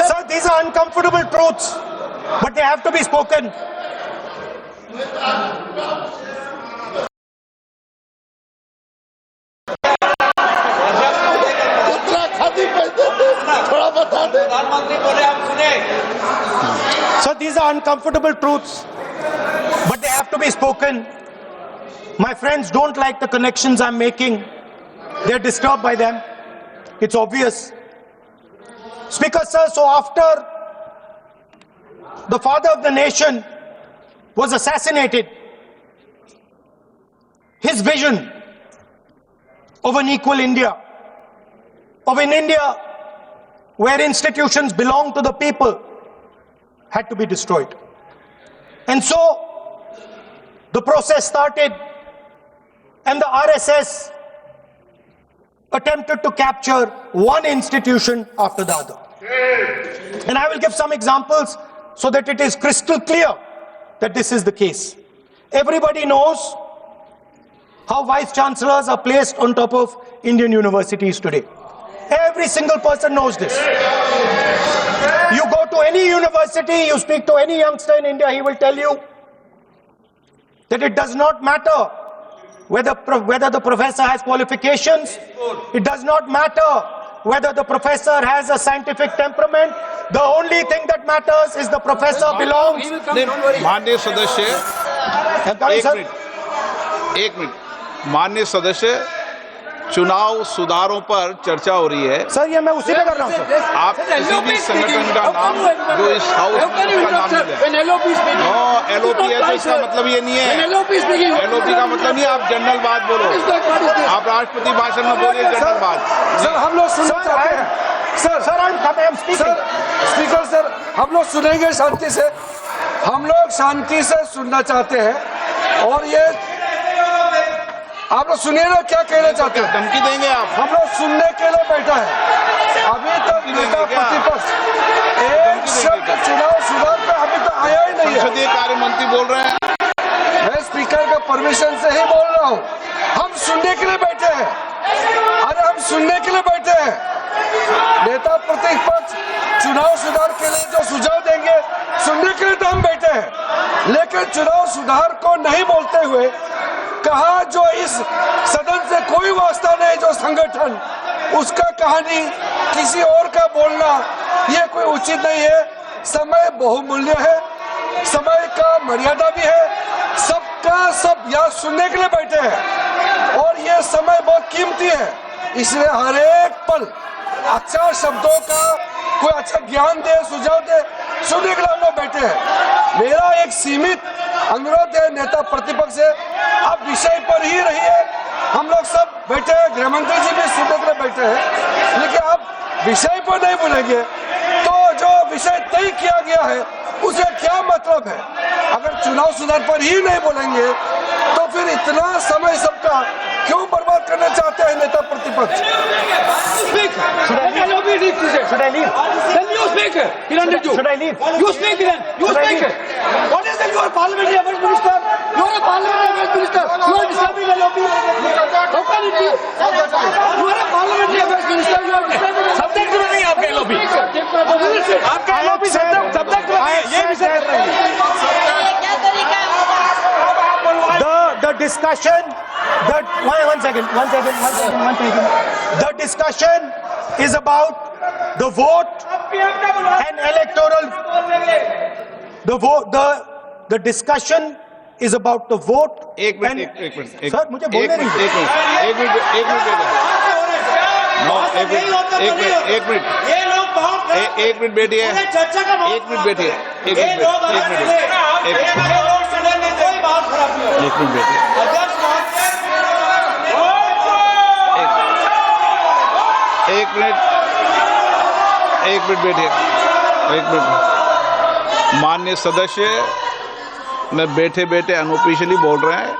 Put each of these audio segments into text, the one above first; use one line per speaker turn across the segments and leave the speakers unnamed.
Sir, these are uncomfortable truths, but they have to be spoken. Sir, these are uncomfortable truths, but they have to be spoken. My friends don't like the connections I'm making. They're disturbed by them. It's obvious. Speaker, sir, so after the father of the nation was assassinated, his vision of an equal India, of an India where institutions belong to the people, had to be destroyed. And so the process started, and the RSS attempted to capture one institution after the other. And I will give some examples so that it is crystal clear that this is the case. Everybody knows how vice chancellors are placed on top of Indian universities today. Every single person knows this. You go to any university, you speak to any youngster in India, he will tell you that it does not matter whether the professor has qualifications, it does not matter whether the professor has a scientific temperament. The only thing that matters is the professor belongs.
माननीय सदस्य, एक minute, माननीय सदस्य, चुनाव सुधारों पर चर्चा हो रही है।
सर, ये मैं उसी पे कर रहा हूँ सर।
आप किसी भी संगठन का नाम जो इस हाउस का नाम नहीं है। एलओपी है तो इसका मतलब ये नहीं है। एलओपी का मतलब नहीं, आप जनरल बात बोलो। आप राष्ट्रपति भाषण में बोलिए जनरल बात।
सर, हम लोग सुनना चाहते हैं। स्पीकर सर, हम लोग सुनेंगे शांति से। हम लोग शांति से सुनना चाहते हैं और ये आप लोग सुनिए ना क्या कहना चाहते हैं।
धमकी देंगे आप?
हम लोग सुनने के लिए बैठा है। अभी तक नेता प्रतिपक्ष एक शब्द चुनाव सुधार पे अभी तक आया ही नहीं है।
संसदीय कार्य मंत्री बोल रहे हैं।
मैं स्पीकर का परमिशन से ही बोल रहा हूँ। हम सुनने के लिए बैठे हैं। अरे हम सुनने के लिए बैठे हैं। नेता प्रतिपक्ष चुनाव सुधार के लिए जो सुझाव देंगे सुनने के लिए तो हम बैठे हैं, लेकिन चुनाव सुधार को नहीं बोलते हुए कहा जो इस सदन से कोई वास्ता नहीं, जो संगठन उसका कहानी किसी और का बोलना ये कोई उचित नहीं है। समय बहुमूल्य है, समय का मर्यादा भी है। सबका सब यहाँ सुनने के लिए बैठे हैं और ये समय बहुत कीमती है, इसलिए हर एक पल अच्छा शब्दों का कोई अच्छा ज्ञान दे, सुझाव दे, सुनने के लिए हम लोग बैठे हैं। मेरा एक सीमित अनुरोध है नेता प्रतिपक्ष से, आप विषय पर ही रहिए। हम लोग सब बैठे हैं, गृह मंत्री जी भी सुनने के लिए बैठे हैं, लेकिन आप विषय पर नहीं बोलेंगे तो जो विषय तय किया गया है उसे क्या मतलब है। अगर चुनाव सुधार पर ही नहीं बोलेंगे तो फिर इतना समय सबका क्यों बर्बाद करना चाहते हैं नेता प्रतिपक्ष।
Should I leave?
Then you speak.
Should I leave?
You speak then. You speak. What is that? You are parliamentary affairs minister. You are a parliamentary affairs minister. You are disturbing the lobby. How can it be? You are a parliamentary affairs minister. You are disturbing.
Subject में नहीं आपका LOP. आपका LOP subject में नहीं, ये विषय कर रहे हैं। The discussion, one second. The discussion is about the vote and electoral. The discussion is about the vote.
एक मिनट।
सर, मुझे बोलने नहीं।
एक मिनट। एक मिनट बैठिए। माननीय सदस्य, मैं बैठे अनऑफिशियली बोल रहे हैं,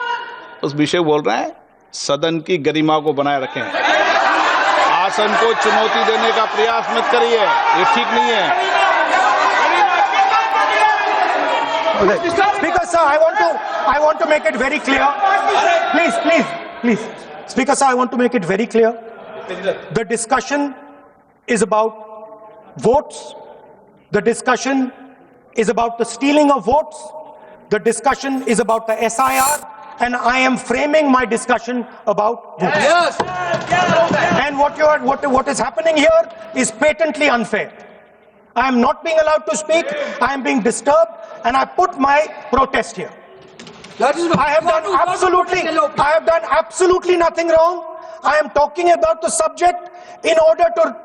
उस विषय बोल रहे हैं। सदन की गरिमा को बनाए रखें। आसन को चुनौती देने का प्रयास मत करिए, ये ठीक नहीं है।
Speaker sir, I want to make it very clear. Please. Speaker sir, I want to make it very clear. The discussion is about votes The discussion is about the stealing of votes. The discussion is about the SIR. And I am framing my discussion about votes.
Yes.
And what is happening here is patently unfair. I am not being allowed to speak. I am being disturbed, and I put my protest here.
That is
I have done absolutely nothing wrong. I am talking about the subject. In order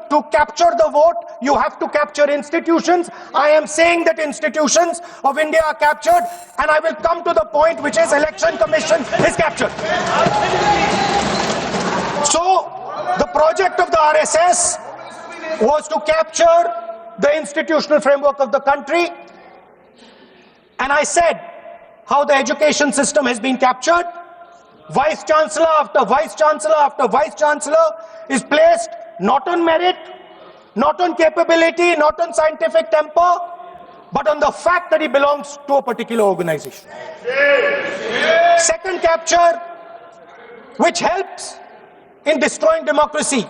to capture the vote, you have to capture institutions. I am saying that institutions of India are captured, and I will come to the point, which is Election Commission is captured. So, the project of the RSS was to capture the institutional framework of the country, and I said how the education system has been captured. Vice Chancellor after Vice Chancellor after Vice Chancellor is placed not on merit, not on capability, not on scientific temper, but on the fact that he belongs to a particular organization. Second capture, which helps in destroying democracy,